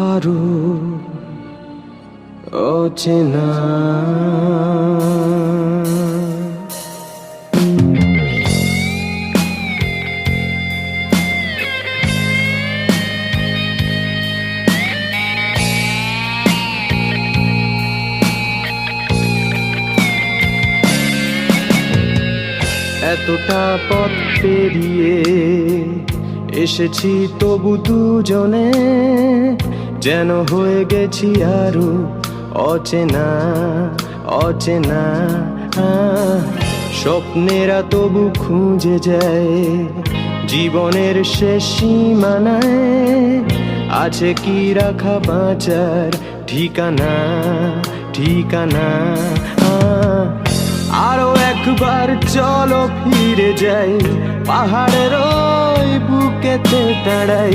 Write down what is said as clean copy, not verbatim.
আরো অচেনা এতটা পথ পেরিয়ে এসেছি তবু দুজনে যেন হয়ে গেছি আরো অচেনা অচেনা স্বপ্নেরা তবু খুঁজে যায় জীবনের শেষ সীমানায় আছে কি রাখা বাঁচার ঠিকানা ঠিকানা আরো একবার চলো ফিরে যাই পাহাড়ের ওই বুকেতে দাঁড়াই